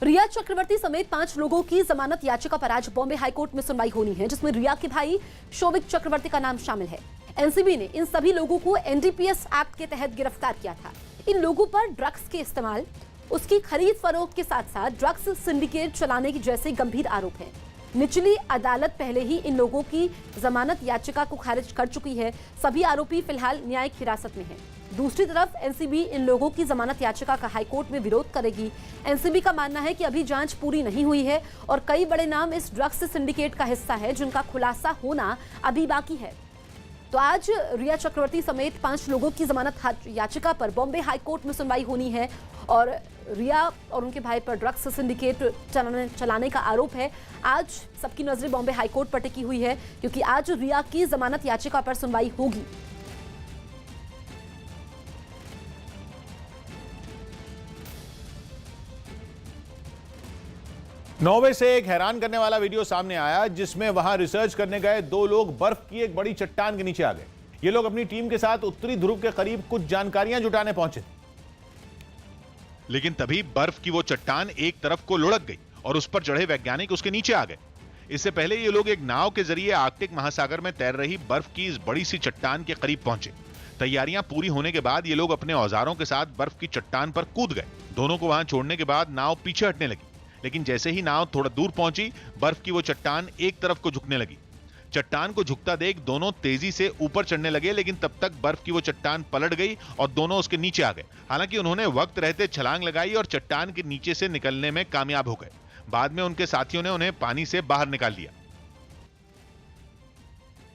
रिया चक्रवर्ती समेत 5 लोगों की जमानत याचिका पर आज बॉम्बे हाईकोर्ट में सुनवाई होनी है, जिसमें रिया के भाई शोभिक चक्रवर्ती का नाम शामिल है। एनसीबी ने इन सभी लोगों को एनडीपीएस एक्ट के तहत गिरफ्तार किया था। इन लोगों पर ड्रग्स के इस्तेमाल, उसकी खरीद फरोख्त के साथ साथ ड्रग्स सिंडिकेट चलाने की जैसे गंभीर आरोप हैं। निचली अदालत पहले ही इन लोगों की जमानत याचिका को खारिज कर चुकी है। सभी आरोपी फिलहाल न्यायिक हिरासत में हैं। दूसरी तरफ एनसीबी इन लोगों की जमानत याचिका का हाईकोर्ट में विरोध करेगी। एनसीबी का मानना है कि अभी जांच पूरी नहीं हुई है और कई बड़े नाम इस ड्रग्स सिंडिकेट का हिस्सा है, जिनका खुलासा होना अभी बाकी है। तो आज रिया चक्रवर्ती समेत 5 लोगों की जमानत याचिका पर बॉम्बे हाईकोर्ट में सुनवाई होनी है और रिया और उनके भाई पर ड्रग्स सिंडिकेट चलाने का आरोप है। आज सबकी नजरें बॉम्बे हाईकोर्ट पर टिकी हुई है, क्योंकि आज रिया की जमानत याचिका पर सुनवाई होगी। नॉर्वे से एक हैरान करने वाला वीडियो सामने आया, जिसमें वहां रिसर्च करने गए 2 लोग बर्फ की एक बड़ी चट्टान के नीचे आ गए। ये लोग अपनी टीम के साथ उत्तरी ध्रुव के करीब कुछ जानकारियां जुटाने पहुंचे, लेकिन तभी बर्फ की वो चट्टान एक तरफ को लुढ़क गई और उस पर चढ़े वैज्ञानिक उसके नीचे आ गए। इससे पहले ये लोग एक नाव के जरिए आर्कटिक महासागर में तैर रही बर्फ की इस बड़ी सी चट्टान के करीब पहुंचे। तैयारियां पूरी होने के बाद ये लोग अपने औजारों के साथ बर्फ की चट्टान पर कूद गए। दोनों को वहां छोड़ने के बाद नाव पीछे हटने लगी, लेकिन जैसे ही नाव थोड़ा दूर पहुंची, बर्फ की वो चट्टान एक तरफ को झुकने लगी। चट्टान को झुकता देख दोनों तेजी से ऊपर चढ़ने लगे, लेकिन तब तक बर्फ की वो चट्टान पलट गई और दोनों उसके नीचे आ गए। हालांकि उन्होंने वक्त रहते छलांग लगाई और चट्टान के नीचे से निकलने में कामयाब हो गए। बाद में उनके साथियों ने उन्हें पानी से बाहर निकाल लिया।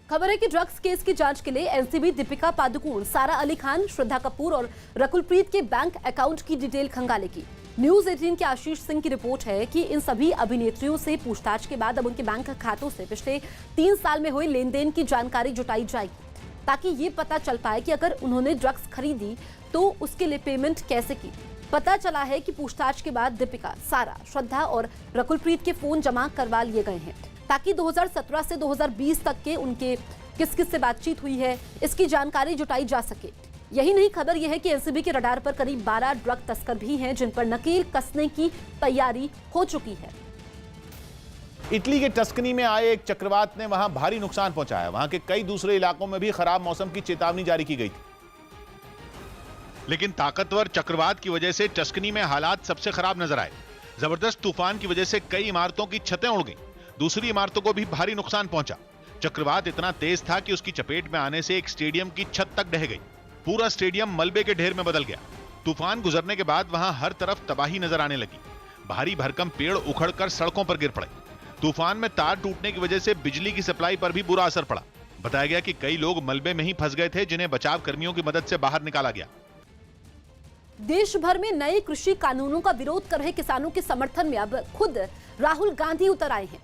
खबर है कि ड्रग्स केस की जांच के लिए एनसीबी दीपिका पादुकोण, सारा अली खान, श्रद्धा कपूर और रकुलप्रीत के बैंक अकाउंट की डिटेल खंगालेगी। न्यूज 18 के आशीष सिंह की रिपोर्ट है कि इन सभी अभिनेत्रियों से पूछताछ के बाद अब उनके बैंक खातों से पिछले 3 साल में हुए लेन देन की जानकारी जुटाई जाएगी, ताकि ये पता चल पाए कि अगर उन्होंने ड्रग्स खरीदी तो उसके लिए पेमेंट कैसे की। पता चला है कि पूछताछ के बाद दीपिका, सारा, श्रद्धा और रकुलप्रीत के फोन जमा करवा लिए गए हैं, ताकि 2017 से 2020 तक के उनके किस किस से बातचीत हुई है, इसकी जानकारी जुटाई जा सके। यही नहीं, खबर यह है कि एनसीबी के रडार पर करीब 12 ड्रग तस्कर भी हैं, जिन पर नकेल कसने की तैयारी हो चुकी है। इटली के टस्कनी में आए एक चक्रवात ने वहां भारी नुकसान पहुंचाया। वहां के कई दूसरे इलाकों में भी खराब मौसम की चेतावनी जारी की गई थी, लेकिन ताकतवर चक्रवात की वजह से टस्कनी में हालात सबसे खराब नजर आए। जबरदस्त तूफान की वजह से कई इमारतों की छतें उड़ गईं, दूसरी इमारतों को भी भारी नुकसान पहुंचा। चक्रवात इतना तेज था कि उसकी चपेट में आने से एक स्टेडियम की छत तक ढह गई। पूरा स्टेडियम मलबे के ढेर में बदल गया। तूफान गुजरने के बाद वहां हर तरफ तबाही नजर आने लगी। भारी भरकम पेड़ उखड़कर सड़कों पर गिर पड़े। तूफान में तार टूटने की वजह से बिजली की सप्लाई पर भी बुरा असर पड़ा। बताया गया कि कई लोग मलबे में ही फंस गए थे, जिन्हें बचाव कर्मियों की मदद से बाहर निकाला गया। देश भर में नए कृषि कानूनों का विरोध कर रहे किसानों के समर्थन में अब खुद राहुल गांधी उतर आए हैं।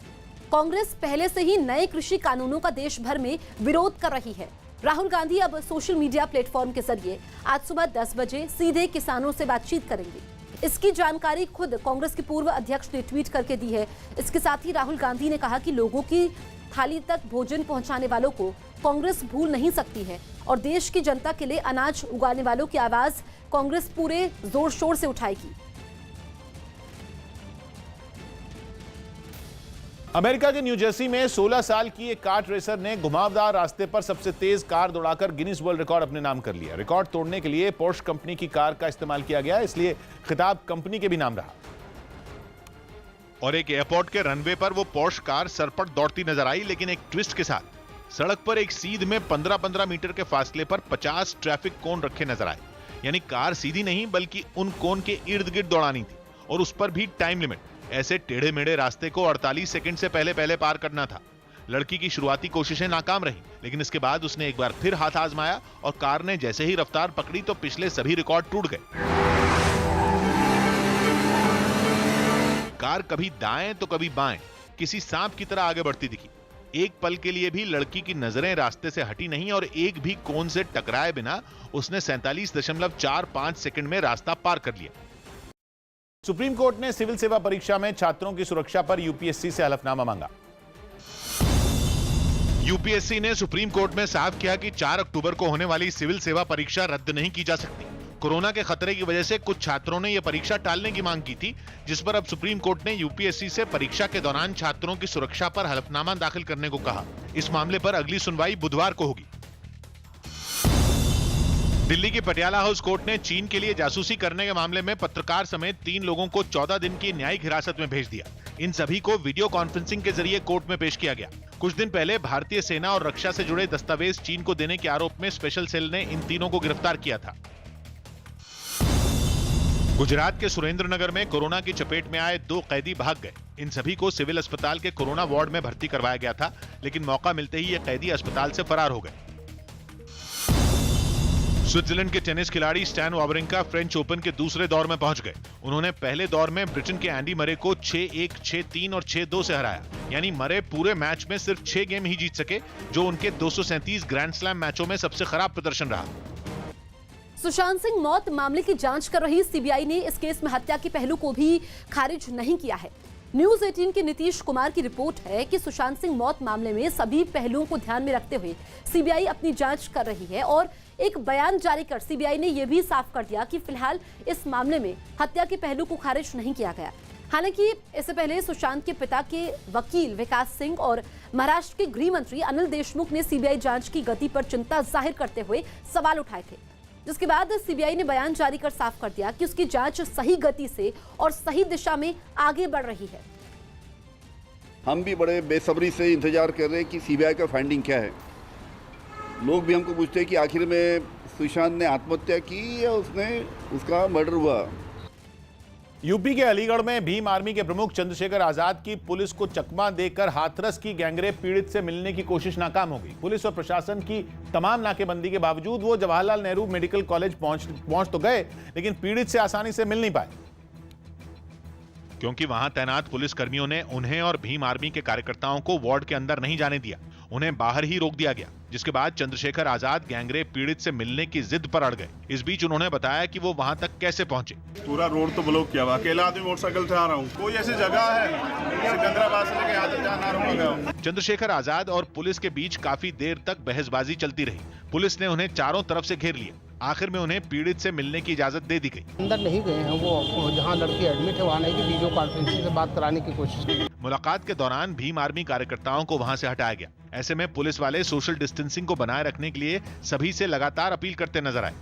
कांग्रेस पहले से ही नए कृषि कानूनों का देश भर में विरोध कर रही है। राहुल गांधी अब सोशल मीडिया प्लेटफॉर्म के जरिए आज सुबह 10 बजे सीधे किसानों से बातचीत करेंगे। इसकी जानकारी खुद कांग्रेस के पूर्व अध्यक्ष ने ट्वीट करके दी है। इसके साथ ही राहुल गांधी ने कहा कि लोगों की थाली तक भोजन पहुंचाने वालों को कांग्रेस भूल नहीं सकती है और देश की जनता के लिए अनाज उगाने वालों की आवाज कांग्रेस पूरे जोर शोर से उठाएगी। अमेरिका के न्यू जर्सी में 16 साल की एक कार रेसर ने घुमावदार रास्ते पर सबसे तेज कार दौड़ाकर गिनीज वर्ल्ड रिकॉर्ड अपने नाम कर लिया। रिकॉर्ड तोड़ने के लिए पोर्श कंपनी की कार का इस्तेमाल किया गया, इसलिए खिताब कंपनी के भी नाम रहा। और एक एयरपोर्ट के रनवे पर वो पोर्श कार सरपट दौड़ती नजर आई, लेकिन एक ट्विस्ट के साथ। सड़क पर एक सीध में 15-15 मीटर के फासले पर 50 ट्रैफिक कोन रखे नजर आए। यानी कार सीधी नहीं बल्कि उन कोन के इर्द गिर्द दौड़ानी थी, और उस पर भी टाइम लिमिट। ऐसे टेढ़े मेढ़े रास्ते को 48 सेकंड से पहले पार करना था। लड़की की शुरुआती कोशिशें नाकाम रहीं, लेकिन इसके बाद उसने एक बार फिर हाथ आजमाया और कार ने जैसे ही रफ्तार पकड़ी तो पिछले सभी रिकॉर्ड टूट गए। कार कभी दाएं तो कभी बाएं, किसी सांप की तरह आगे बढ़ती दिखी। एक पल के लिए भी लड़की की नजरें रास्ते से हटी नहीं और एक भी कोन से टकराए बिना उसने 47.45 सेकंड में रास्ता पार कर लिया। सुप्रीम कोर्ट ने सिविल सेवा परीक्षा में छात्रों की सुरक्षा पर यूपीएससी से हलफनामा मांगा। यूपीएससी ने सुप्रीम कोर्ट में साफ किया कि 4 अक्टूबर को होने वाली सिविल सेवा परीक्षा रद्द नहीं की जा सकती। कोरोना के खतरे की वजह से कुछ छात्रों ने यह परीक्षा टालने की मांग की थी, जिस पर अब सुप्रीम कोर्ट ने यूपीएससी से परीक्षा के दौरान छात्रों की सुरक्षा पर हलफनामा दाखिल करने को कहा। इस मामले पर अगली सुनवाई बुधवार को होगी। दिल्ली की पटियाला हाउस कोर्ट ने चीन के लिए जासूसी करने के मामले में पत्रकार समेत 3 लोगों को 14 दिन की न्यायिक हिरासत में भेज दिया। इन सभी को वीडियो कॉन्फ्रेंसिंग के जरिए कोर्ट में पेश किया गया। कुछ दिन पहले भारतीय सेना और रक्षा से जुड़े दस्तावेज चीन को देने के आरोप में स्पेशल सेल ने इन तीनों को गिरफ्तार किया था। गुजरात के सुरेंद्रनगर में कोरोना की चपेट में आए 2 कैदी भाग गए। इन सभी को सिविल अस्पताल के कोरोना वार्ड में भर्ती करवाया गया था, लेकिन मौका मिलते ही ये कैदी अस्पताल से फरार हो गए। स्विट्जरलैंड के टेनिस खिलाड़ी स्टैन वावरिंका फ्रेंच ओपन के दूसरे दौर में पहुंच गए। उन्होंने पहले दौर में ब्रिटेन के एंडी मरे को 6-1, 6-3 और 6-2 से हराया। यानी मरे पूरे मैच में सिर्फ 6 गेम ही जीत सके, जो उनके 237 ग्रैंड स्लैम मैचों में सबसे खराब प्रदर्शन रहा। सुशांत सिंह मौत मामले की जांच कर रही सीबीआई ने इस केस में हत्या के पहलू को भी खारिज नहीं किया है। न्यूज 18 के नीतीश कुमार की रिपोर्ट है कि सुशांत सिंह मौत मामले में सभी पहलुओं को ध्यान में रखते हुए सीबीआई अपनी जांच कर रही है और एक बयान जारी कर सीबीआई ने यह भी साफ कर दिया कि फिलहाल इस मामले में हत्या के पहलू को खारिज नहीं किया गया। हालांकि इससे पहले सुशांत के पिता के वकील विकास सिंह और महाराष्ट्र के गृह मंत्री अनिल देशमुख ने सीबीआई जांच की गति पर चिंता जाहिर करते हुए सवाल उठाए थे, जिसके बाद सीबीआई ने बयान जारी कर साफ कर दिया कि उसकी जांच सही गति से और सही दिशा में आगे बढ़ रही है। हम भी बड़े बेसब्री से इंतजार कर रहे हैं कि सीबीआई का फाइंडिंग क्या है। लोग भी हमको पूछते हैं कि आखिर में सुशांत ने आत्महत्या की या उसका मर्डर हुआ। यूपी के अलीगढ़ में भीम आर्मी के प्रमुख चंद्रशेखर आजाद की पुलिस को चकमा देकर हाथरस की गैंगरेप पीड़ित से मिलने की कोशिश नाकाम हो गई। पुलिस और प्रशासन की तमाम नाकेबंदी के बावजूद वो जवाहरलाल नेहरू मेडिकल कॉलेज पहुंच तो गए, लेकिन पीड़ित से आसानी से मिल नहीं पाए, क्योंकि वहां तैनात पुलिस कर्मियों ने उन्हें और भीम आर्मी के कार्यकर्ताओं को वार्ड के अंदर नहीं जाने दिया। उन्हें बाहर ही रोक दिया गया, जिसके बाद चंद्रशेखर आजाद गैंगरेप पीड़ित से मिलने की जिद पर अड़ गए। इस बीच उन्होंने बताया कि वो वहां तक कैसे पहुंचे। पूरा रोड तो ब्लॉक किया हुआ, अकेला आदमी मोटरसाइकिल से आ रहा हूँ। कोई ऐसी जगह है सिकंदराबाद से लेके यहाँ तक जाना। चंद्रशेखर आजाद और पुलिस के बीच काफी देर तक बहसबाजी चलती रही। पुलिस ने उन्हें चारों तरफ से घेर लिया। आखिर में उन्हें पीड़ित से मिलने की इजाजत दे दी गई। अंदर नहीं गए हैं, वो जहां लड़की एडमिट है वहां नहीं, कि वीडियो कॉन्फ्रेंसिंग से बात कराने की कोशिश की। मुलाकात के दौरान भीम आर्मी कार्यकर्ताओं को वहां से हटाया गया। ऐसे में पुलिस वाले सोशल डिस्टेंसिंग को बनाए रखने के लिए सभी से लगातार अपील करते नजर आए।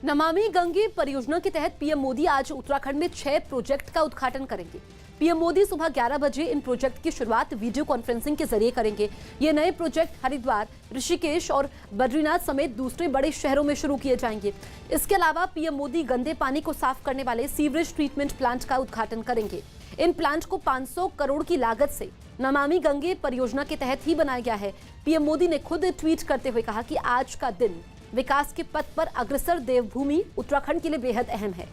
नमामि गंगे परियोजना के तहत पीएम मोदी आज उत्तराखंड में 6 प्रोजेक्ट का उद्घाटन करेंगे। पीएम मोदी सुबह 11 बजे इन प्रोजेक्ट की शुरुआत वीडियो कॉन्फ्रेंसिंग के जरिए करेंगे। ये नए प्रोजेक्ट हरिद्वार, ऋषिकेश और बद्रीनाथ समेत दूसरे बड़े शहरों में शुरू किए जाएंगे। इसके अलावा पीएम मोदी गंदे पानी को साफ करने वाले सीवरेज ट्रीटमेंट प्लांट का उद्घाटन करेंगे। इन प्लांट को 500 करोड़ की लागत से नमामि गंगे परियोजना के तहत ही बनाया गया है। पीएम मोदी ने खुद ट्वीट करते हुए कहा कि आज का दिन विकास के पथ पर अग्रसर देवभूमि उत्तराखंड के लिए बेहद अहम है।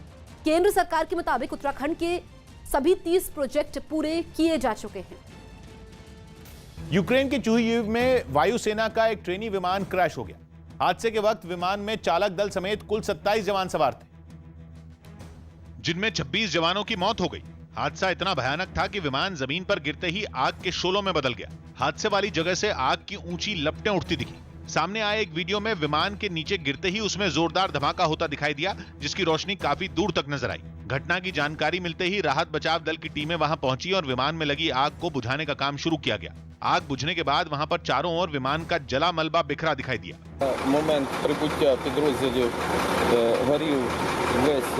केंद्र सरकार के मुताबिक उत्तराखंड के सभी 30 प्रोजेक्ट पूरे किए जा चुके हैं। यूक्रेन के चुहीव में वायुसेना का एक ट्रेनी विमान क्रैश हो गया। हादसे के वक्त विमान में चालक दल समेत कुल 27 जवान सवार थे, जिनमें 26 जवानों की मौत हो गई। हादसा इतना भयानक था कि विमान जमीन पर गिरते ही आग के शोलों में बदल गया। हादसे वाली जगह से आग की ऊंची लपटें उठती दिखी। सामने आए एक वीडियो में विमान के नीचे गिरते ही उसमें जोरदार धमाका होता दिखाई दिया, जिसकी रोशनी काफी दूर तक नजर आई। घटना की जानकारी मिलते ही राहत बचाव दल की टीमें वहां पहुंची और विमान में लगी आग को बुझाने का काम शुरू किया गया। आग बुझने के बाद वहां पर चारों ओर विमान का जला मलबा बिखरा दिखाई दिया। मोमेंट прибуття підрозділів горів весь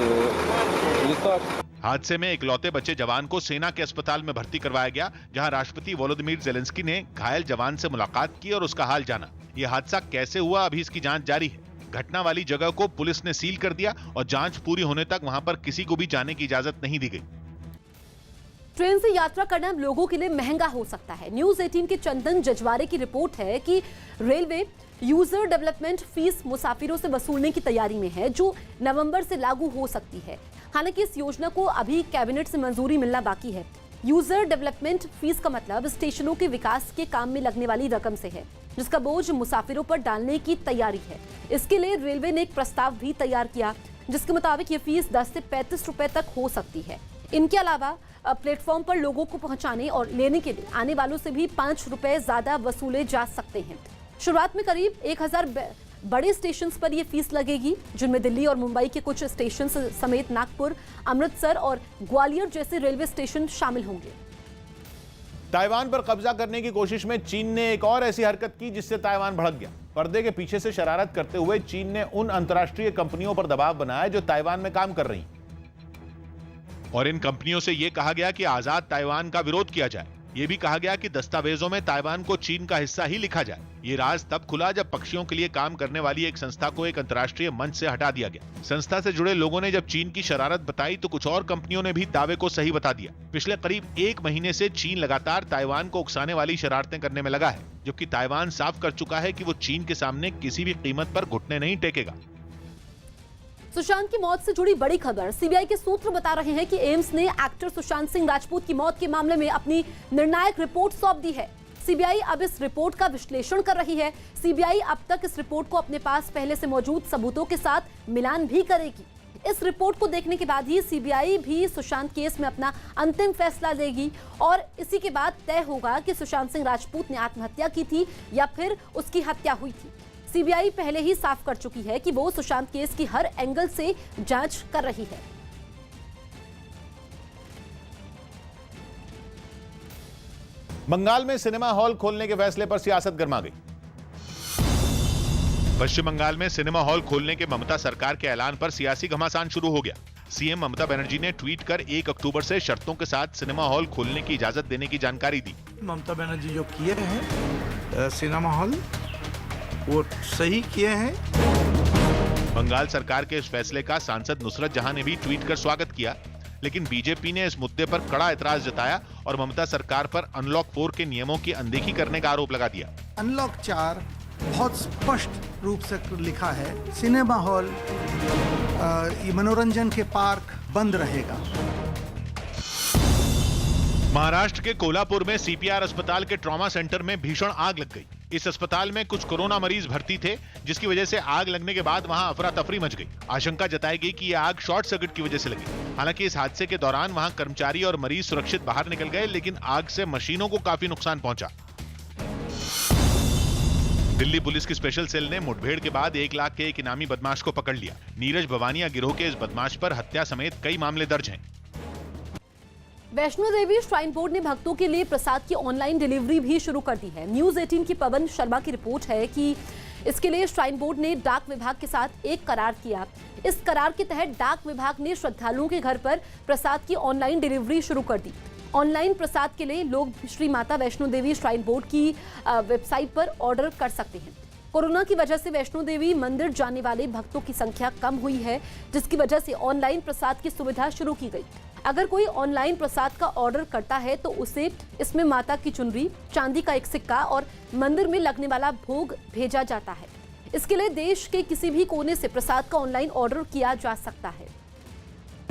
літак। हादसे में इकलौते बचे जवान को सेना के अस्पताल में भर्ती करवाया गया, जहां राष्ट्रपति वोलोदिमीर जेलेंस्की ने घायल जवान से मुलाकात की और उसका हाल जाना। यह हादसा कैसे हुआ, अभी इसकी जांच जारी है। घटना वाली जगह को पुलिस ने सील कर दिया और जांच पूरी होने तक वहां पर किसी को भी जाने की इजाजत नहीं दी गई। ट्रेन से यात्रा करना लोगों के लिए महंगा हो सकता है। न्यूज 18 के चंदन जजवारे की रिपोर्ट है कि रेलवे यूजर डेवलपमेंट फीस मुसाफिरों से वसूलने की तैयारी में है, जो नवंबर से लागू हो सकती है। हालांकि इस योजना को अभी कैबिनेट से मंजूरी मिलना बाकी है। यूजर डेवलपमेंट फीस का मतलब स्टेशनों के विकास के काम में लगने वाली रकम से है, जिसका बोझ मुसाफिरों पर डालने की तैयारी है। इसके लिए रेलवे ने एक प्रस्ताव भी तैयार किया, जिसके मुताबिक ये फीस 10 से 35 रुपए तक हो सकती है। इनके अलावा प्लेटफॉर्म पर लोगों को पहुंचाने और लेने के लिए आने वालों से भी 5 रुपए ज्यादा वसूले जा सकते हैं। शुरुआत में करीब बड़े स्टेशंस पर यह फीस लगेगी, जिनमें दिल्ली और मुंबई के कुछ स्टेशन समेत नागपुर, अमृतसर और ग्वालियर जैसे रेलवे स्टेशन शामिल होंगे। ताइवान पर कब्जा करने की कोशिश में चीन ने एक और ऐसी हरकत की जिससे ताइवान भड़क गया। पर्दे के पीछे से शरारत करते हुए चीन ने उन अंतर्राष्ट्रीय कंपनियों पर दबाव बनाया जो ताइवान में काम कर रही और इन कंपनियों से यह कहा गया कि आजाद ताइवान का विरोध किया जाए। यह भी कहा गया कि दस्तावेजों में ताइवान को चीन का हिस्सा ही लिखा जाए। ये राज तब खुला जब पक्षियों के लिए काम करने वाली एक संस्था को एक अंतर्राष्ट्रीय मंच से हटा दिया गया। संस्था से जुड़े लोगों ने जब चीन की शरारत बताई तो कुछ और कंपनियों ने भी दावे को सही बता दिया। पिछले करीब 1 महीने से चीन लगातार ताइवान को उकसाने वाली शरारतें करने में लगा है, जबकि ताइवान साफ कर चुका है कि वो चीन के सामने किसी भी कीमत पर घुटने नहीं टेकेगा। सुशांत की मौत से जुड़ी बड़ी खबर। सीबीआई के सूत्र बता रहे हैं कि एम्स ने एक्टर सुशांत सिंह राजपूत की मौत के मामले में अपनी निर्णायक रिपोर्ट सौंप दी है। सीबीआई अब इस रिपोर्ट का विश्लेषण कर रही है। सीबीआई अब तक इस रिपोर्ट को अपने पास पहले से मौजूद सबूतों के साथ मिलान भी करेगी। इस रिपोर्ट को देखने के बाद ही सीबीआई भी सुशांत केस में अपना अंतिम फैसला लेगी और इसी के बाद तय होगा कि सुशांत सिंह राजपूत ने आत्महत्या की थी या फिर उसकी हत्या हुई थी। सीबीआई पहले ही साफ कर चुकी है कि वो सुशांत केस की हर एंगल से जांच कर रही है। बंगाल में सिनेमा हॉल खोलने के फैसले पर सियासत गर्मा गई। पश्चिम बंगाल में सिनेमा हॉल खोलने के ममता सरकार के ऐलान पर सियासी घमासान शुरू हो गया। सीएम ममता बनर्जी ने ट्वीट कर 1 अक्टूबर से शर्तों के साथ सिनेमा हॉल खोलने की इजाजत देने की जानकारी दी। ममता बनर्जी जो किए हैं सिनेमा हॉल वो सही किए हैं। बंगाल सरकार के इस फैसले का सांसद नुसरत जहां ने भी ट्वीट कर स्वागत किया, लेकिन बीजेपी ने इस मुद्दे पर कड़ा एतराज जताया और ममता सरकार पर अनलॉक 4 के नियमों की अनदेखी करने का आरोप लगा दिया। अनलॉक 4 बहुत स्पष्ट रूप से लिखा है, सिनेमा हॉल मनोरंजन के पार्क बंद रहेगा। महाराष्ट्र के कोल्हापुर में सीपीआर अस्पताल के ट्रॉमा सेंटर में भीषण आग लग गई। इस अस्पताल में कुछ कोरोना मरीज भर्ती थे, जिसकी वजह से आग लगने के बाद वहां अफरा तफरी मच गई। आशंका जताई गई कि यह आग शॉर्ट सर्किट की वजह से लगी। हालांकि इस हादसे के दौरान वहां कर्मचारी और मरीज सुरक्षित बाहर निकल गए, लेकिन आग से मशीनों को काफी नुकसान पहुंचा। दिल्ली पुलिस की स्पेशल सेल ने मुठभेड़ के बाद 1 लाख के एक इनामी बदमाश को पकड़ लिया। नीरज भवानिया गिरोह के इस बदमाश पर हत्या समेत कई मामले दर्ज हैं। वैष्णो देवी श्राइन बोर्ड ने भक्तों के लिए प्रसाद की ऑनलाइन डिलीवरी भी शुरू कर दी है। न्यूज 18 की पवन शर्मा की रिपोर्ट है कि इसके लिए श्राइन बोर्ड ने डाक विभाग के साथ एक करार किया। इस करार के तहत डाक विभाग ने श्रद्धालुओं के घर पर प्रसाद की ऑनलाइन डिलीवरी शुरू कर दी। ऑनलाइन प्रसाद के लिए लोग श्री माता वैष्णो देवी श्राइन बोर्ड की वेबसाइट पर ऑर्डर कर सकते हैं। कोरोना की वजह से वैष्णो देवी मंदिर जाने वाले भक्तों की संख्या कम हुई है, जिसकी वजह से ऑनलाइन प्रसाद की सुविधा शुरू की गई। अगर कोई ऑनलाइन प्रसाद का ऑर्डर करता है तो उसे इसमें माता की चुनरी, चांदी का एक सिक्का और मंदिर में लगने वाला भोग भेजा जाता है। इसके लिए देश के किसी भी कोने से प्रसाद का ऑनलाइन ऑर्डर किया जा सकता है।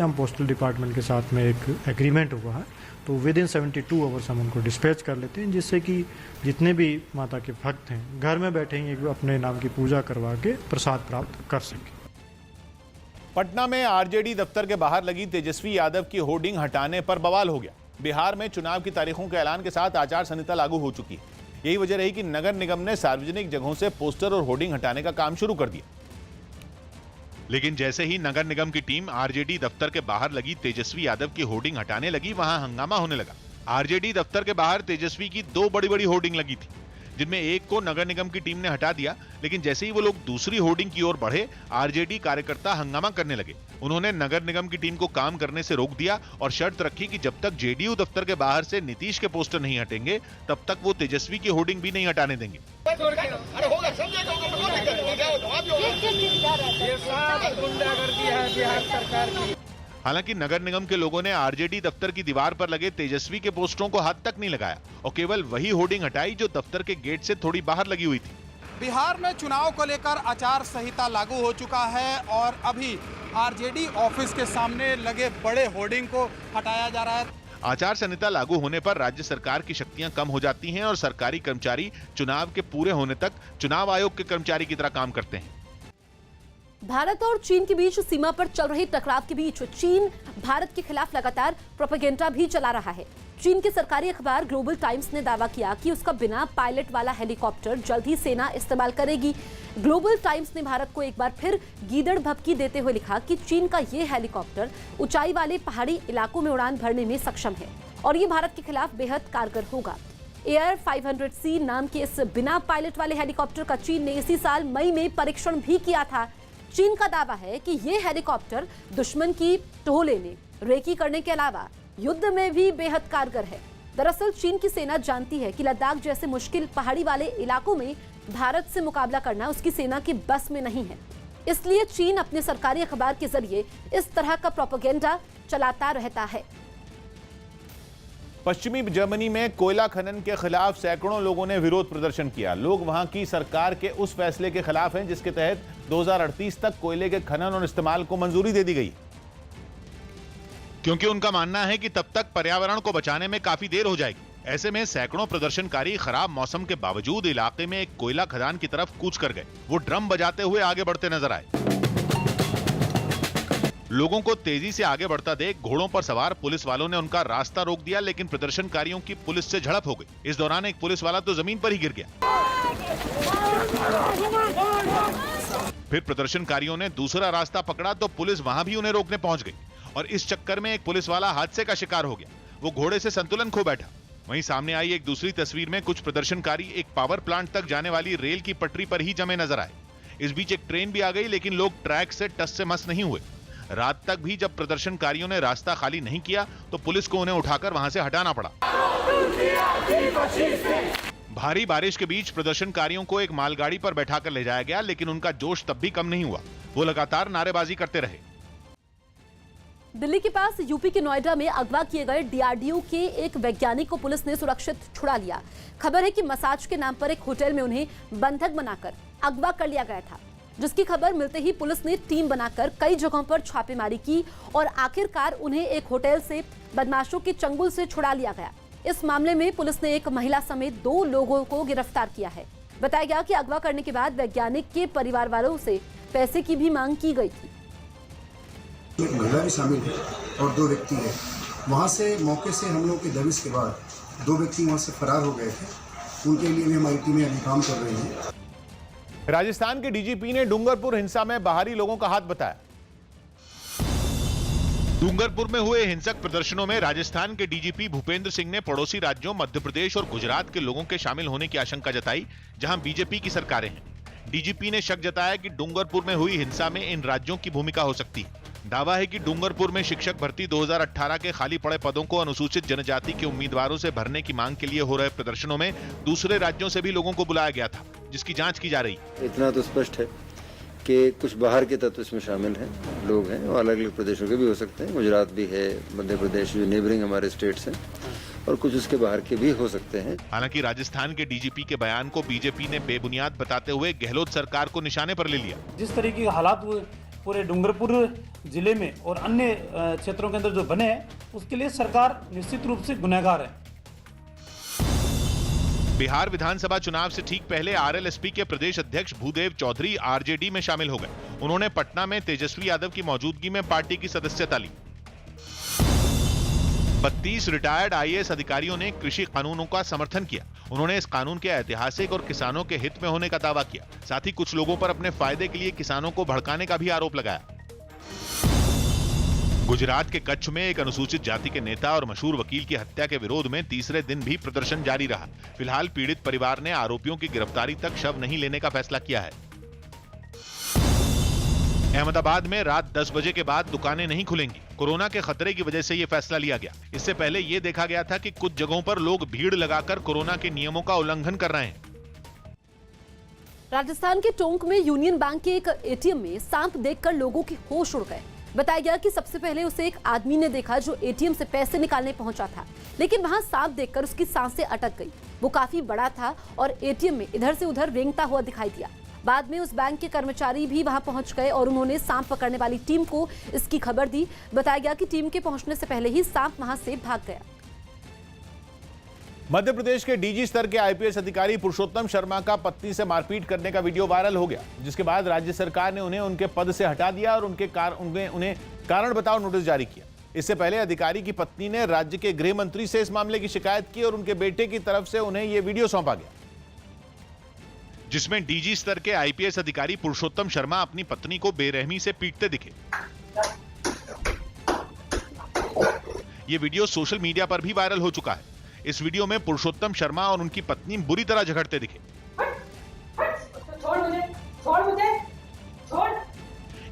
हम पोस्टल डिपार्टमेंट के साथ में एक एग्रीमेंट हुआ है, तो विद इन 72 आवर्स हम उनको डिस्पैच कर लेते हैं, जिससे कि जितने भी माता के भक्त हैं घर में बैठे ही अपने नाम की पूजा करवा के प्रसाद प्राप्त कर सकें। पटना में आरजेडी दफ्तर के बाहर लगी तेजस्वी यादव की होर्डिंग हटाने पर बवाल हो गया। बिहार में चुनाव की तारीखों के ऐलान के साथ आचार संहिता लागू हो चुकी है। यही वजह रही कि नगर निगम ने सार्वजनिक जगहों से पोस्टर और होर्डिंग हटाने का काम शुरू कर दिया। लेकिन जैसे ही नगर निगम की टीम आरजेडी दफ्तर के बाहर लगी तेजस्वी यादव की होर्डिंग हटाने लगी, वहां हंगामा होने लगा। आरजेडी दफ्तर के बाहर तेजस्वी की 2 बड़ी होर्डिंग लगी थी, जिनमें एक को नगर निगम की टीम ने हटा दिया। लेकिन जैसे ही वो लोग दूसरी होर्डिंग की ओर बढ़े, आरजेडी कार्यकर्ता हंगामा करने लगे। उन्होंने नगर निगम की टीम को काम करने से रोक दिया और शर्त रखी कि जब तक जेडीयू दफ्तर के बाहर से नीतीश के पोस्टर नहीं हटेंगे, तब तक वो तेजस्वी की होर्डिंग भी नहीं हटाने देंगे। हालांकि नगर निगम के लोगों ने आरजेडी दफ्तर की दीवार पर लगे तेजस्वी के पोस्टरों को हाथ तक नहीं लगाया और केवल वही होर्डिंग हटाई जो दफ्तर के गेट से थोड़ी बाहर लगी हुई थी। बिहार में चुनाव को लेकर आचार संहिता लागू हो चुका है और अभी आरजेडी ऑफिस के सामने लगे बड़े होर्डिंग को हटाया जा रहा है। आचार संहिता लागू होने पर राज्य सरकार की शक्तियां कम हो जाती हैं और सरकारी कर्मचारी चुनाव के पूरे होने तक चुनाव आयोग के कर्मचारी की तरह काम करते हैं। भारत और चीन के बीच सीमा पर चल रहे टकराव के बीच चीन भारत के खिलाफ लगातार प्रोपेगेंडा भी चला रहा है। चीन के सरकारी अखबार ग्लोबल टाइम्स ने दावा किया कि उसका बिना पायलट वाला हेलीकॉप्टर जल्द ही सेना इस्तेमाल करेगी। ग्लोबल टाइम्स ने भारत को एक बार फिर गीदड़ भभकी देते हुए लिखा कि चीन का ये हेलीकॉप्टर ऊंचाई वाले पहाड़ी इलाकों में उड़ान भरने में सक्षम है और ये भारत के खिलाफ बेहद कारगर होगा। एयर 500C नाम के इस बिना पायलट वाले हेलीकॉप्टर का चीन ने इसी साल मई में परीक्षण भी किया था। चीन का दावा है कि ये हेलीकॉप्टर दुश्मन की टोह लेने, रेकी करने के अलावा युद्ध में भी बेहद कारगर है। दरअसल चीन की सेना जानती है कि लद्दाख जैसे मुश्किल पहाड़ी वाले इलाकों में भारत से मुकाबला करना उसकी सेना की बस में नहीं है, इसलिए चीन अपने सरकारी अखबार के जरिए इस तरह का प्रोपेगेंडा चलाता रहता है। पश्चिमी जर्मनी में कोयला खनन के खिलाफ सैकड़ों लोगों ने विरोध प्रदर्शन किया। लोग वहां की सरकार के उस फैसले के खिलाफ हैं जिसके तहत 2038 तक कोयले के खनन और इस्तेमाल को मंजूरी दे दी गई, क्योंकि उनका मानना है कि तब तक पर्यावरण को बचाने में काफी देर हो जाएगी। ऐसे में सैकड़ों प्रदर्शनकारी खराब मौसम के बावजूद इलाके में एक कोयला खदान की तरफ कूच कर गए। वो ड्रम बजाते हुए आगे बढ़ते नजर आए। लोगों को तेजी से आगे बढ़ता देख घोड़ों पर सवार पुलिस वालों ने उनका रास्ता रोक दिया, लेकिन प्रदर्शनकारियों की पुलिस से झड़प हो गई। इस दौरान एक पुलिस वाला तो जमीन पर ही गिर गया। फिर प्रदर्शनकारियों ने दूसरा रास्ता पकड़ा तो पुलिस वहां भी उन्हें रोकने पहुंच गई और इस चक्कर में एक पुलिस वाला हादसे का शिकार हो गया। वो घोड़े से संतुलन खो बैठा। वहीं सामने आई एक दूसरी तस्वीर में कुछ प्रदर्शनकारी एक पावर प्लांट तक जाने वाली रेल की पटरी पर ही जमे नजर आए। इस बीच एक ट्रेन भी आ गई, लेकिन लोग ट्रैक से टस से मस नहीं हुए। रात तक भी जब प्रदर्शनकारियों ने रास्ता खाली नहीं किया तो पुलिस को उन्हें उठाकर वहां से हटाना पड़ा। भारी बारिश के बीच प्रदर्शनकारियों को एक मालगाड़ी पर बैठाकर ले जाया गया, लेकिन उनका जोश तब भी कम नहीं हुआ। वो लगातार नारेबाजी करते रहे। दिल्ली के पास यूपी के नोएडा में अगवा किए गए डीआरडीओ के एक वैज्ञानिक को पुलिस ने सुरक्षित छुड़ा लिया। खबर है कि मसाज के नाम पर एक होटल में उन्हें बंधक बनाकर अगवा कर लिया गया था, जिसकी खबर मिलते ही पुलिस ने टीम बनाकर कई जगहों पर छापेमारी की और आखिरकार उन्हें एक होटल से बदमाशों के चंगुल से छुड़ा लिया गया। इस मामले में पुलिस ने एक महिला समेत 2 लोगों को गिरफ्तार किया है। बताया गया कि अगवा करने के बाद वैज्ञानिक के परिवार वालों से पैसे की भी मांग की गई थी। एक महिला भी शामिल है और 2 व्यक्ति हैं। वहाँ से मौके से हम लोग की दबिश के बाद 2 व्यक्ति वहाँ से फरार हो गए थे। उनके लिए भी हमारी टीमें अभी काम कर रही हैं। राजस्थान के डीजीपी ने डूंगरपुर हिंसा में बाहरी लोगों का हाथ बताया। डूंगरपुर में हुए हिंसक प्रदर्शनों में राजस्थान के डीजीपी भूपेंद्र सिंह ने पड़ोसी राज्यों मध्य प्रदेश और गुजरात के लोगों के शामिल होने की आशंका जताई, जहां बीजेपी की सरकारें हैं। डीजीपी ने शक जताया कि डूंगरपुर में हुई हिंसा में इन राज्यों की भूमिका हो सकती है। दावा है कि डूंगरपुर में शिक्षक भर्ती 2018 के खाली पड़े पदों को अनुसूचित जनजाति के उम्मीदवारों से भरने की मांग के लिए हो रहे प्रदर्शनों में दूसरे राज्यों से भी लोगों को बुलाया गया था, जिसकी जांच की जा रही है। इतना तो स्पष्ट है कि कुछ बाहर के तत्व इसमें शामिल हैं, लोग हैं और अलग अलग प्रदेशों के भी हो सकते हैं। गुजरात भी है, मध्य प्रदेश जो नेबरिंग हमारे स्टेट्स हैं, और कुछ उसके बाहर के भी हो सकते हैं। हालांकि राजस्थान के डीजीपी के बयान को बीजेपी ने बेबुनियाद बताते हुए गहलोत सरकार को निशाने पर ले लिया। जिस तरीके के हालात पूरे डूंगरपुर जिले में और अन्य क्षेत्रों के अंदर जो बने हैं, उसके लिए सरकार निश्चित रूप से गुनहगार है। बिहार विधानसभा चुनाव से ठीक पहले आरएलएसपी के प्रदेश अध्यक्ष भूदेव चौधरी आरजेडी में शामिल हो गए। उन्होंने पटना में तेजस्वी यादव की मौजूदगी में पार्टी की सदस्यता ली। 32 रिटायर्ड आईएएस अधिकारियों ने कृषि कानूनों का समर्थन किया। उन्होंने इस कानून के ऐतिहासिक और किसानों के हित में होने का दावा किया। साथ ही कुछ लोगों पर अपने फायदे के लिए किसानों को भड़काने का भी आरोप लगाया। गुजरात के कच्छ में एक अनुसूचित जाति के नेता और मशहूर वकील की हत्या के विरोध में तीसरे दिन भी प्रदर्शन जारी रहा। फिलहाल पीड़ित परिवार ने आरोपियों की गिरफ्तारी तक शव नहीं लेने का फैसला किया है। अहमदाबाद में रात 10 बजे के बाद दुकानें नहीं खुलेंगी। कोरोना के खतरे की वजह से यह फैसला लिया गया। इससे पहले यह देखा गया था कि कुछ जगहों पर लोग भीड़ लगाकर कोरोना के नियमों का उल्लंघन कर रहे हैं। राजस्थान के टोंक में यूनियन बैंक के एक एटीएम में सांप देखकर लोगों के होश उड़ गए। बताया गया कि सबसे पहले उसे एक आदमी ने देखा जो एटीएम से पैसे निकालने पहुंचा था, लेकिन वहां सांप देखकर उसकी सांसें अटक गई। वो काफी बड़ा था और एटीएम में इधर से उधर रेंगता हुआ दिखाई दिया। बाद में उस बैंक के कर्मचारी भी वहां पहुंच गए और उन्होंने सांप पकड़ने वाली टीम को इसकी खबर दी। बताया गया कि टीम के पहुंचने से पहले ही सांप वहां से भाग गया। मध्य प्रदेश के डीजी स्तर के आईपीएस अधिकारी पुरुषोत्तम शर्मा का पत्नी से मारपीट करने का वीडियो वायरल हो गया, जिसके बाद राज्य सरकार ने उन्हें उनके पद से हटा दिया और उन्हें कारण बताओ नोटिस जारी किया। इससे पहले अधिकारी की पत्नी ने राज्य के गृह मंत्री से इस मामले की शिकायत की और उनके बेटे की तरफ से उन्हें यह वीडियो सौंपा गया। जिसमें डीजी स्तर के आईपीएस अधिकारी पुरुषोत्तम शर्मा अपनी पत्नी को बेरहमी से पीटते दिखे। ये वीडियो सोशल मीडिया पर भी वायरल हो चुका है। इस वीडियो में पुरुषोत्तम शर्मा और उनकी पत्नी बुरी तरह झगड़ते दिखे।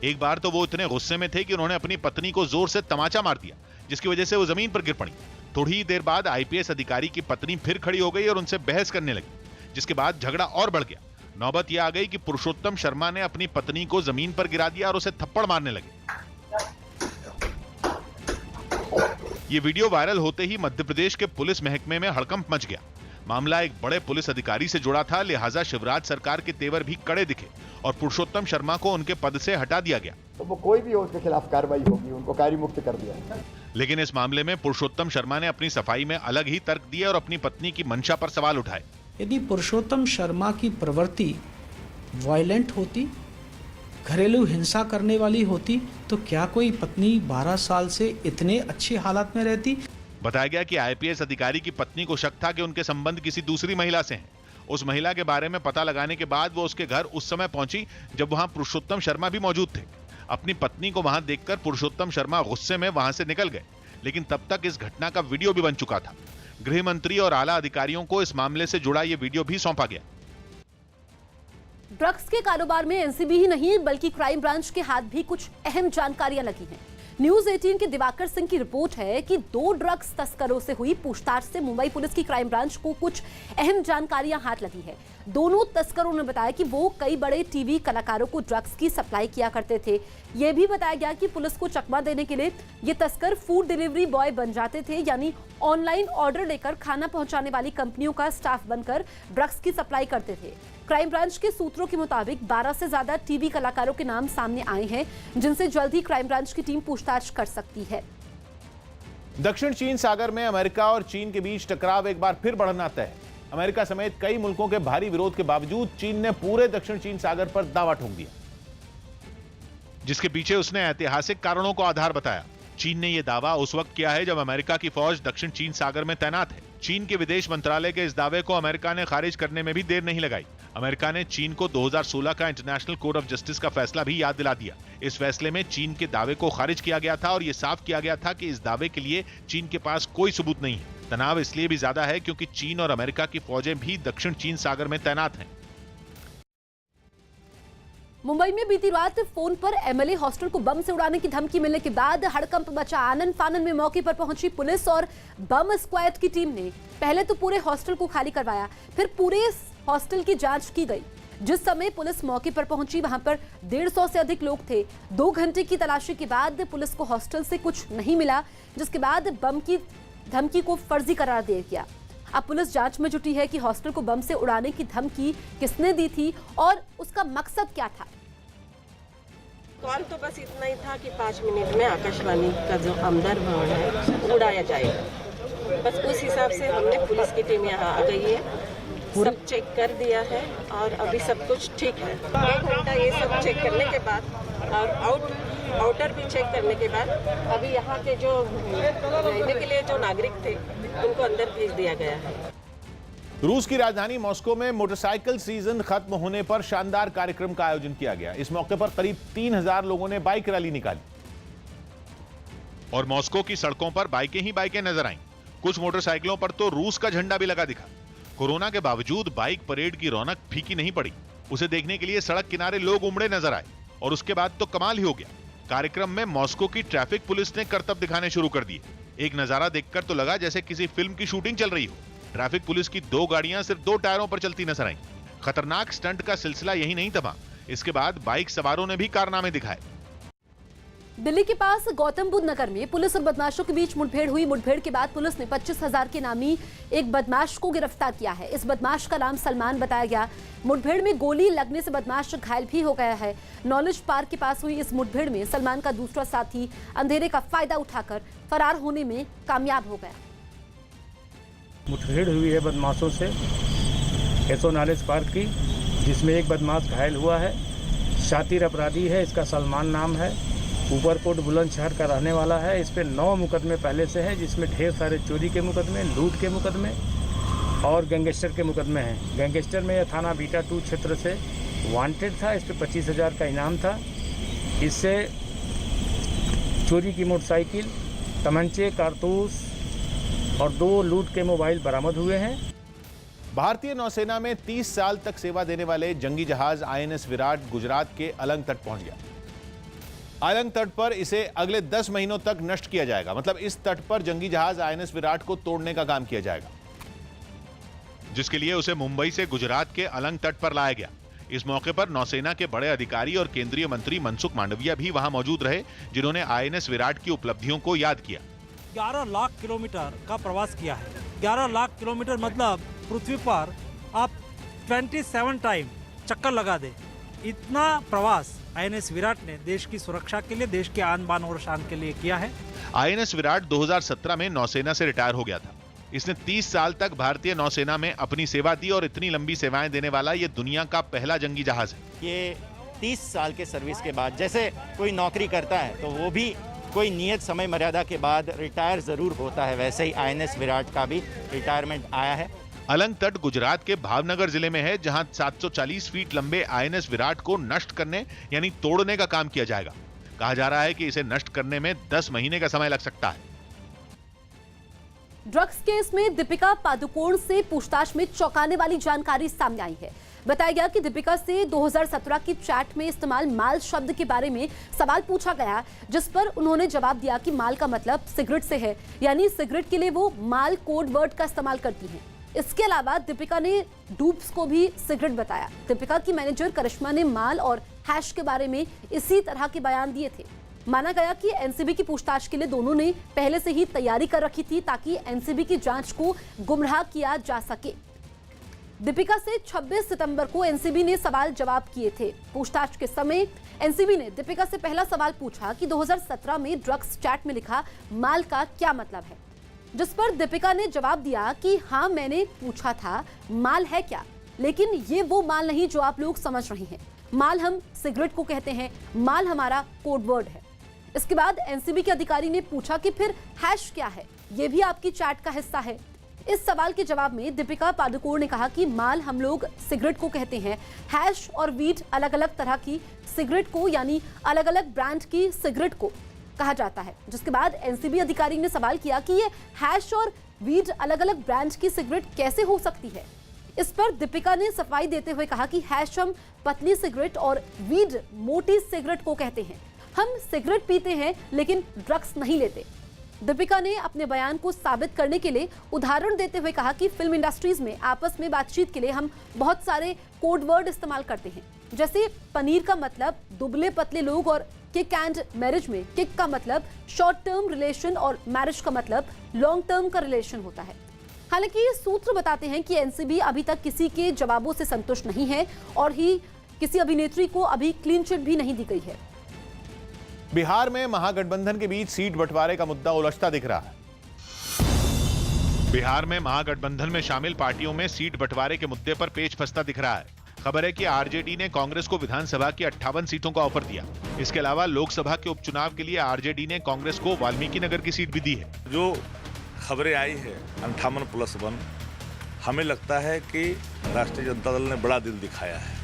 एक बार तो वो इतने गुस्से में थे कि उन्होंने अपनी पत्नी को जोर से तमाचा मार दिया, जिसकी वजह से वो जमीन पर गिर पड़ी। थोड़ी ही देर बाद आईपीएस अधिकारी की पत्नी फिर खड़ी हो गई और उनसे बहस करने लगी, जिसके बाद झगड़ा और बढ़ गया। नौबत यह आ गई कि पुरुषोत्तम शर्मा ने अपनी पत्नी को जमीन पर गिरा दिया और उसे थप्पड़ मारने लगे। ये वीडियो वायरल होते ही मध्य प्रदेश के पुलिस महकमे में हड़कंप मच गया। मामला एक बड़े पुलिस अधिकारी से जुड़ा था, लिहाजा शिवराज सरकार के तेवर भी कड़े दिखे और पुरुषोत्तम शर्मा को उनके पद से हटा दिया गया। तो वो कोई भी हो उसके खिलाफ कार्रवाई होगी, उनको कार्य मुक्त कर दिया। लेकिन इस मामले में पुरुषोत्तम शर्मा ने अपनी सफाई में अलग ही तर्क दिए और अपनी पत्नी की मंशा पर सवाल उठाए। यदि पुरुषोत्तम शर्मा की प्रवृत्ति वायलेंट होती, घरेलू हिंसा करने वाली होती, तो क्या कोई पत्नी 12 साल से इतने अच्छी हालत में रहती? बताया गया कि आईपीएस अधिकारी की पत्नी को शक था कि उनके संबंध किसी दूसरी महिला से हैं। उस महिला के बारे में पता लगाने के बाद वो उसके घर उस समय पहुंची जब वहां पुरुषोत्तम शर्मा भी मौजूद थे। अपनी पत्नी को वहां देखकर पुरुषोत्तम शर्मा गुस्से में वहां से निकल गए, लेकिन तब तक इस घटना का वीडियो भी बन चुका था। गृह मंत्री और आला अधिकारियों को इस मामले से जुड़ा ये वीडियो भी सौंपा गया। ड्रग्स के कारोबार में एनसीबी ही नहीं बल्कि क्राइम ब्रांच के हाथ भी कुछ अहम जानकारियां लगी हैं। न्यूज 18 के दिवाकर सिंह की रिपोर्ट है कि 2 ड्रग्स तस्करों से हुई पूछताछ से मुंबई पुलिस की क्राइम ब्रांच को कुछ अहम जानकारियां हाथ लगी है। दोनों तस्करों ने बताया कि वो कई बड़े टीवी कलाकारों को ड्रग्स की सप्लाई किया करते थे। यह भी बताया गया कि पुलिस को चकमा देने के लिए ये तस्कर फूड डिलीवरी बॉय बन जाते थे, यानी ऑनलाइन ऑर्डर लेकर खाना पहुंचाने वाली कंपनियों का स्टाफ बनकर ड्रग्स की सप्लाई करते थे। क्राइम ब्रांच के सूत्रों के मुताबिक 12 से ज्यादा टीवी कलाकारों के नाम सामने आए हैं, जिनसे जल्द ही क्राइम ब्रांच की टीम पूछताछ कर सकती है। दक्षिण चीन सागर में अमेरिका और चीन के बीच टकराव एक बार फिर बढ़ना तय है। अमेरिका समेत कई मुल्कों के भारी विरोध के बावजूद चीन ने पूरे दक्षिण चीन सागर पर दावा ठोक दिया, जिसके पीछे उसने ऐतिहासिक कारणों को आधार बताया। चीन ने यह दावा उस वक्त किया है जब अमेरिका की फौज दक्षिण चीन सागर में तैनात है। चीन के विदेश मंत्रालय के इस दावे को अमेरिका ने खारिज करने में भी देर नहीं लगाई। अमेरिका ने चीन को 2016 का इंटरनेशनल कोर्ट ऑफ जस्टिस का फैसला भी याद दिला दिया। इस फैसले में चीन के दावे को खारिज किया गया था और यह साफ किया गया था कि इस दावे के लिए चीन के पास कोई सबूत नहीं है। तनाव इसलिए भी ज्यादा है क्योंकि चीन और अमेरिका की फौजें भी दक्षिण चीन सागर में तैनात हैं। मुंबई में बीती रात फोन पर एमएलए हॉस्टल को बम से उड़ाने की धमकी मिलने के बाद हड़कंप मचा। आनन फानन में मौके पर पहुंची पुलिस और बम स्क्वाड की टीम ने पहले तो पूरे हॉस्टल को खाली करवाया, फिर पूरे हॉस्टल की जांच की गई। जिस समय पुलिस मौके पर पहुंची वहां पर 150 से अधिक लोग थे। 2 घंटे की तलाशी के बाद पुलिस को हॉस्टल से कुछ नहीं मिला, जिसके बाद बम की धमकी को फर्जी करार दिया गया। अब पुलिस जांच में जुटी है कि हॉस्टल को बम से उड़ाने की धमकी किसने दी थी और उसका मकसद क्या था। कॉल तो बस इतना ही था कि 5 मिनट में आकाशवाणी का जो आमदार भवन है उड़ाया जाएगा। बस उस हिसाब से हमने पुलिस की टीम यहाँ आ गई है, सब चेक कर दिया है और अभी सब कुछ ठीक है। 1 घंटा ये सब चेक करने के बाद और आउटर भी चेक करने के बाद अभी यहाँ के जो रहने के लिए जो नागरिक थे उनको अंदर भेज दिया गया है। रूस की राजधानी मॉस्को में मोटरसाइकिल सीजन खत्म होने पर शानदार कार्यक्रम का आयोजन किया गया। इस मौके पर करीब 3000 लोगों ने बाइक रैली निकाली और मॉस्को की सड़कों पर बाइकें ही बाइकें नजर आईं। कुछ मोटरसाइकिलों पर तो रूस का झंडा भी लगा दिखा। कोरोना के बावजूद बाइक परेड की रौनक फीकी नहीं पड़ी। उसे देखने के लिए सड़क किनारे लोग उमड़े नजर आए और उसके बाद तो कमाल ही हो गया। कार्यक्रम में मॉस्को की ट्रैफिक पुलिस ने करतब दिखाने शुरू कर दिए। एक नजारा देखकर तो लगा जैसे किसी फिल्म की शूटिंग चल रही हो। ट्रैफिक पुलिस की 2 गाड़ियां सिर्फ 2 टायरों पर चलती नजर आईं। खतरनाक स्टंट का सिलसिला यही नहीं थमा, इसके बाद बाइक सवारों ने भी कारनामे दिखाए। दिल्ली के पास गौतम बुद्ध नगर में पुलिस और बदमाशों के बीच मुठभेड़ हुई। मुठभेड़ के बाद पुलिस ने 25,000 के नामी एक बदमाश को गिरफ्तार किया है। इस बदमाश का नाम सलमान बताया गया। मुठभेड़ में गोली लगने से बदमाश घायल भी हो गया है। नॉलेज पार्क के पास हुई इस मुठभेड़ में सलमान का दूसरा साथी अंधेरे का फायदा उठाकर फरार होने में कामयाब हो गया। मुठभेड़ हुई है बदमाशों से एसओ नॉलेज पार्क की, जिसमें एक बदमाश घायल हुआ है। शातिर अपराधी है, इसका सलमान नाम है। ऊपरकोट बुलंदशहर का रहने वाला है। इस पे 9 मुकदमे पहले से हैं, जिसमें ढेर सारे चोरी के मुकदमे, लूट के मुकदमे और गैंगस्टर के मुकदमे हैं। गैंगस्टर में यह थाना बीटा 2 क्षेत्र से वांटेड था। इस पर 25,000 का इनाम था। इससे चोरी की मोटरसाइकिल, तमंचे, कारतूस और 2 लूट के मोबाइल बरामद हुए हैं। भारतीय नौसेना में 30 साल तक सेवा देने वाले जंगी जहाज आईएनएस विराट गुजरात के अलंग तट पहुंच गया। अलंग तट पर इसे अगले 10 महीनों तक नष्ट किया जाएगा। मतलब इस तट पर जंगी जहाज आईएनएस विराट को तोड़ने का काम किया जाएगा, जिसके लिए उसे मुंबई से गुजरात के अलंग तट पर लाया गया। इस मौके पर नौसेना के बड़े अधिकारी और केंद्रीय मंत्री मनसुख मांडविया भी वहां मौजूद रहे, जिन्होंने आईएनएस विराट की उपलब्धियों को याद किया। 11 लाख किलोमीटर का प्रवास किया है। 11 लाख किलोमीटर मतलब पृथ्वी पर आप 27 टाइम चक्कर लगा दे। इतना प्रवास आईएनएस विराट ने देश की सुरक्षा के लिए, देश के आन बान और शान के लिए किया है। आईएनएस विराट 2017 में नौसेना से रिटायर हो गया था। इसने 30 साल तक भारतीय नौसेना में अपनी सेवा दी और इतनी लंबी सेवाएं देने वाला ये दुनिया का पहला जंगी जहाज है। ये 30 साल के सर्विस के बाद जैसे कोई नौकरी करता है तो वो भी कोई नियत समय मर्यादा के बाद रिटायर जरूर होता है, वैसे ही आईएनएस विराट का भी रिटायरमेंट आया है। अलंग तट गुजरात के भावनगर जिले में है, जहां 740 फीट लंबे आईएनएस विराट को नष्ट करने यानी तोड़ने का काम किया जाएगा। कहा जा रहा है कि इसे नष्ट करने में 10 महीने का समय लग सकता है। ड्रग्स केस में दीपिका पादुकोण से पूछताछ में चौंकाने वाली जानकारी सामने आई है। बताया गया कि दीपिका से 2017 की चैट में इस्तेमाल माल शब्द के बारे में सवाल पूछा गया, जिस पर उन्होंने जवाब दिया कि माल का मतलब सिगरेट से है, यानी सिगरेट के लिए वो माल कोड वर्ड का इस्तेमाल करती हैं। इसके अलावा दीपिका ने डूब्स को भी सिगरेट बताया। दीपिका की मैनेजर करिश्मा ने माल और हैश के बारे में इसी तरह के बयान दिए थे। माना गया कि एनसीबी की पूछताछ के लिए दोनों ने पहले से ही तैयारी कर रखी थी, ताकि एनसीबी की जांच को गुमराह किया जा सके। दीपिका से 26 सितंबर को एनसीबी ने सवाल जवाब किए थे। पूछताछ के समय एनसीबी ने दीपिका से पहला सवाल पूछा कि 2017 में ड्रग्स चैट में लिखा माल का क्या मतलब है, जिस पर दीपिका ने जवाब दिया कि हाँ, मैंने पूछा था माल है क्या, लेकिन ये वो माल नहीं जो आप लोग समझ रहे हैं। माल हम सिगरेट को कहते हैं, माल हमारा कोड वर्ड है। इसके बाद एनसीबी के अधिकारी ने पूछा कि फिर हैश क्या है, ये भी आपकी चैट का हिस्सा है। इस सवाल के जवाब में दीपिका पादुकोण ने कहा कि माल हम लोग सिगरेट को कहते हैं, हैश और वीट अलग अलग तरह की सिगरेट को, यानी अलग अलग ब्रांड की सिगरेट को कहा जाता है। जिसके बाद एनसीबी अधिकारी ने सवाल किया कि ये हैश और वीड अलग अलग ब्रांड की सिगरेट कैसे हो सकती है। इस पर दीपिका ने सफाई देते हुए कहा कि हैश हम पतली सिगरेट और वीड मोटी सिगरेट को कहते हैं। हम सिगरेट पीते हैं लेकिन ड्रग्स नहीं लेते। दीपिका ने अपने बयान को साबित करने के लिए उदाहरण देते हुए कहा कि फिल्म इंडस्ट्रीज में आपस में बातचीत के लिए हम बहुत सारे कोड वर्ड इस्तेमाल करते हैं, जैसे पनीर का मतलब दुबले पतले लोग, और किक एंड मैरिज में किक का मतलब शॉर्ट टर्म रिलेशन और मैरिज का मतलब लॉन्ग टर्म का रिलेशन होता है। हालांकि ये सूत्र बताते हैं कि एनसीबी अभी तक किसी के जवाबों से संतुष्ट नहीं है और ही किसी अभिनेत्री को अभी क्लीन चिट भी नहीं दी गई है। बिहार में महागठबंधन के बीच सीट बंटवारे का मुद्दा उलझता दिख रहा है। बिहार में महागठबंधन में शामिल पार्टियों में सीट बंटवारे के मुद्दे पर पेच फंसता दिख रहा है। खबर है कि आरजेडी ने कांग्रेस को विधानसभा की 58 सीटों का ऑफर दिया। इसके अलावा लोकसभा के उपचुनाव के लिए आरजेडी ने कांग्रेस को वाल्मीकि नगर की सीट भी दी है। जो खबरें आई है 58+1, हमें लगता है कि राष्ट्रीय जनता दल ने बड़ा दिल दिखाया है।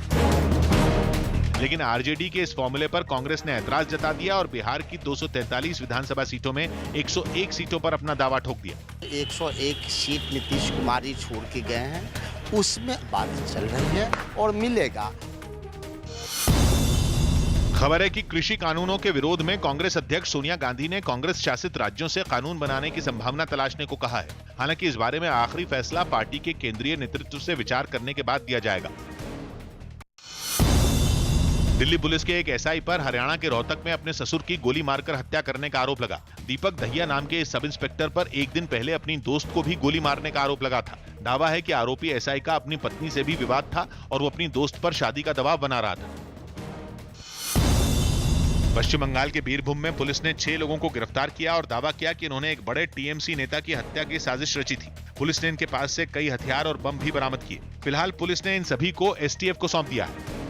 लेकिन आरजेडी के इस फॉर्मूले पर कांग्रेस ने ऐतराज जता दिया और बिहार की 243 विधानसभा सीटों में 101 सीटों पर अपना दावा ठोक दिया। 101 सीट नीतीश कुमार ही छोड़ के गए हैं, उसमें बात चल रही है और मिलेगा। खबर है कि कृषि कानूनों के विरोध में कांग्रेस अध्यक्ष सोनिया गांधी ने कांग्रेस शासित राज्यों से कानून बनाने की संभावना तलाशने को कहा है। हालांकि इस बारे में आखिरी फैसला पार्टी के केंद्रीय नेतृत्व से विचार करने के बाद दिया जाएगा। दिल्ली पुलिस के एक एसआई पर हरियाणा के रोहतक में अपने ससुर की गोली मारकर हत्या करने का आरोप लगा। दीपक दहिया नाम के इस सब इंस्पेक्टर पर एक दिन पहले अपनी दोस्त को भी गोली मारने का आरोप लगा था। दावा है कि आरोपी एसआई का अपनी पत्नी से भी विवाद था और वो अपनी दोस्त पर शादी का दबाव बना रहा था। पश्चिम बंगाल के बीरभूम में पुलिस ने 6 लोगों को गिरफ्तार किया और दावा किया कि इन्होंने एक बड़े टीएमसी नेता की हत्या की साजिश रची थी। पुलिस ने इनके पास से कई हथियार और बम भी बरामद किए। फिलहाल पुलिस ने इन सभी को एसटीएफ को सौंप दिया है।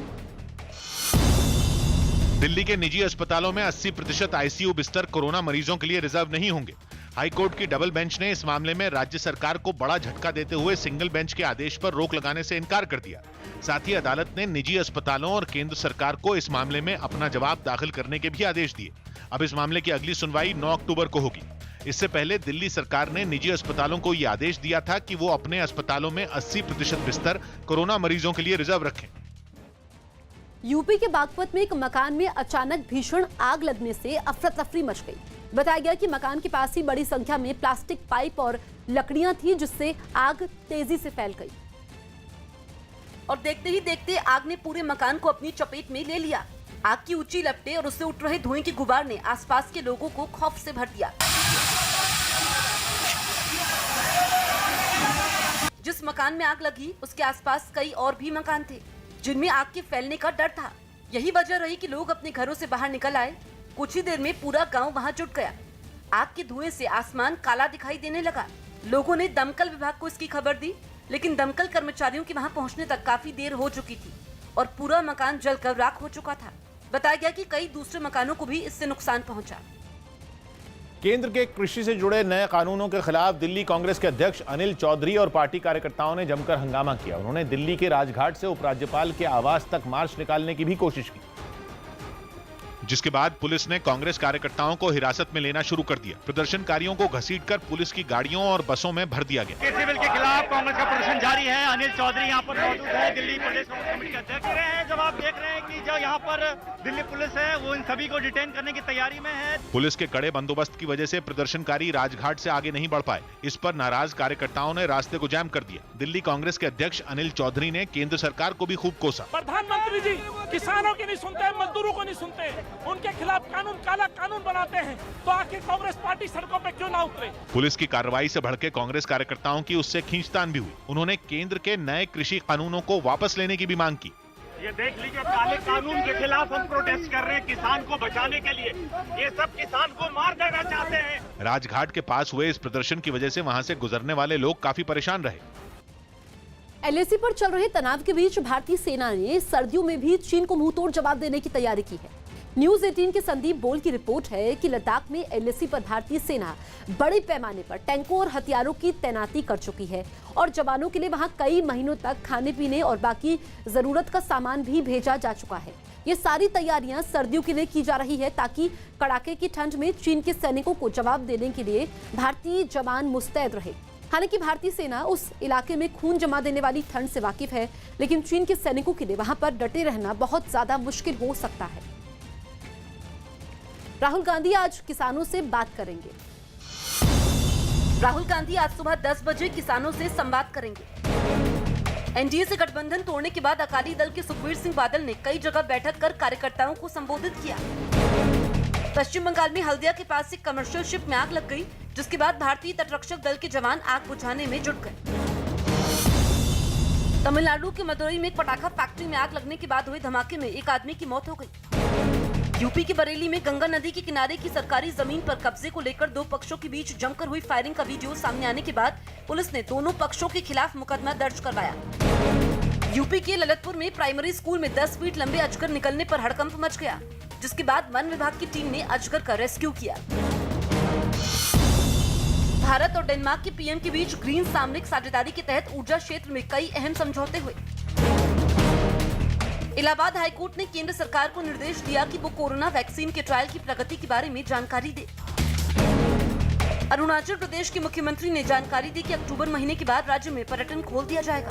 दिल्ली के निजी अस्पतालों में 80% आईसीयू बिस्तर कोरोना मरीजों के लिए रिजर्व नहीं होंगे। हाईकोर्ट की डबल बेंच ने इस मामले में राज्य सरकार को बड़ा झटका देते हुए सिंगल बेंच के आदेश पर रोक लगाने से इनकार कर दिया। साथ ही अदालत ने निजी अस्पतालों और केंद्र सरकार को इस मामले में अपना जवाब दाखिल करने के भी आदेश दिए। अब इस मामले की अगली सुनवाई 9 अक्टूबर को होगी। इससे पहले दिल्ली सरकार ने निजी अस्पतालों को यह आदेश दिया था कि वो अपने अस्पतालों में 80% बिस्तर कोरोना मरीजों के लिए रिजर्व रखें। यूपी के बागपत में एक मकान में अचानक भीषण आग लगने से अफरा तफरी मच गई। बताया गया कि मकान के पास ही बड़ी संख्या में प्लास्टिक पाइप और लकड़ियां थी, जिससे आग तेजी से फैल गई और देखते ही देखते आग ने पूरे मकान को अपनी चपेट में ले लिया। आग की ऊंची लपटें और उससे उठ रहे धुएं की गुबार ने आसपास के लोगों को खौफ से भर दिया। जिस मकान में आग लगी उसके आसपास कई और भी मकान थे जिनमें आग के फैलने का डर था। यही वजह रही कि लोग अपने घरों से बाहर निकल आए। कुछ ही देर में पूरा गांव वहां जुट गया। आग के धुएं से आसमान काला दिखाई देने लगा। लोगों ने दमकल विभाग को इसकी खबर दी, लेकिन दमकल कर्मचारियों की वहां पहुंचने तक काफी देर हो चुकी थी और पूरा मकान जलकर राख हो चुका था। बताया गया कि कई दूसरे मकानों को भी इससे नुकसान पहुंचा। केंद्र के कृषि से जुड़े नए कानूनों के खिलाफ दिल्ली कांग्रेस के अध्यक्ष अनिल चौधरी और पार्टी कार्यकर्ताओं ने जमकर हंगामा किया। उन्होंने दिल्ली के राजघाट से उपराज्यपाल के आवास तक मार्च निकालने की भी कोशिश की, जिसके बाद पुलिस ने कांग्रेस कार्यकर्ताओं को हिरासत में लेना शुरू कर दिया। प्रदर्शनकारियों को घसीटकर पुलिस की गाड़ियों और बसों में भर दिया गया। केसी बिल के खिलाफ कांग्रेस का प्रदर्शन जारी है। अनिल चौधरी यहाँ पर मौजूद है, दिल्ली प्रदेश कांग्रेस कमेटी के अध्यक्ष हैं। जब आप देख रहे हैं कि जो यहाँ पर दिल्ली पुलिस है वो इन सभी को डिटेन करने की तैयारी में है। पुलिस के कड़े बंदोबस्त की वजह से प्रदर्शनकारी राजघाट से आगे नहीं बढ़ पाए। इस पर नाराज कार्यकर्ताओं ने रास्ते को जाम कर दिया। दिल्ली कांग्रेस के अध्यक्ष अनिल चौधरी ने केंद्र सरकार को भी खूब कोसा। प्रधानमंत्री जी किसानों की नहीं सुनते, मजदूरों को नहीं सुनते, उनके खिलाफ कानून काला कानून बनाते हैं, तो आखिर कांग्रेस पार्टी सड़कों पे क्यों ना उतरे। पुलिस की कार्रवाई से भड़के कांग्रेस कार्यकर्ताओं की उससे खींचतान भी हुई। उन्होंने केंद्र के नए कृषि कानूनों को वापस लेने की भी मांग की। ये देख लीजिए, काले कानून के खिलाफ हम प्रोटेस्ट कर रहे हैं किसान को बचाने के लिए। ये सब किसान को मार देना चाहते हैं। राजघाट के पास हुए इस प्रदर्शन की वजह से वहां से गुजरने वाले लोग काफी परेशान रहे। एलएसी पर चल रहे तनाव के बीच भारतीय सेना ने सर्दियों में भी चीन को मुंहतोड़ जवाब देने की तैयारी की है। न्यूज 18 के संदीप बोल की रिपोर्ट है कि लद्दाख में एलएसी पर भारतीय सेना बड़े पैमाने पर टैंकों और हथियारों की तैनाती कर चुकी है और जवानों के लिए वहां कई महीनों तक खाने पीने और बाकी जरूरत का सामान भी भेजा जा चुका है। ये सारी तैयारियां सर्दियों के लिए की जा रही है ताकि कड़ाके की ठंड में चीन के सैनिकों को जवाब देने के लिए भारतीय जवान मुस्तैद रहे। हालांकि भारतीय सेना उस इलाके में खून जमा देने वाली ठंड से वाकिफ है, लेकिन चीन के सैनिकों के लिए वहां पर डटे रहना बहुत ज्यादा मुश्किल हो सकता है। राहुल गांधी आज किसानों से बात करेंगे। राहुल गांधी आज सुबह 10 बजे किसानों से संवाद करेंगे। एनडीए से गठबंधन तोड़ने के बाद अकाली दल के सुखबीर सिंह बादल ने कई जगह बैठक कर कार्यकर्ताओं को संबोधित किया। पश्चिम बंगाल में हल्दिया के पास एक कमर्शियल शिप में आग लग गई, जिसके बाद भारतीय तटरक्षक दल के जवान आग बुझाने में जुट गए। तमिलनाडु के मदुरई में एक पटाखा फैक्ट्री में आग लगने के बाद हुए धमाके में एक आदमी की मौत हो गई। यूपी के बरेली में गंगा नदी के किनारे की सरकारी जमीन पर कब्जे को लेकर दो पक्षों के बीच जमकर हुई फायरिंग का वीडियो सामने आने के बाद पुलिस ने दोनों पक्षों के खिलाफ मुकदमा दर्ज करवाया। यूपी के ललितपुर में प्राइमरी स्कूल में 10 फीट लंबे अजगर निकलने पर हड़कंप मच गया, जिसके बाद वन विभाग की टीम ने अजगर का रेस्क्यू किया। भारत और डेनमार्क के पीएम के बीच ग्रीन सामरिक साझेदारी के तहत ऊर्जा क्षेत्र में कई अहम समझौते हुए। इलाहाबाद हाईकोर्ट ने केंद्र सरकार को निर्देश दिया कि वो कोरोना वैक्सीन के ट्रायल की प्रगति के बारे में जानकारी दे। अरुणाचल प्रदेश के मुख्यमंत्री ने जानकारी दी कि अक्टूबर महीने के बाद राज्य में पर्यटन खोल दिया जाएगा।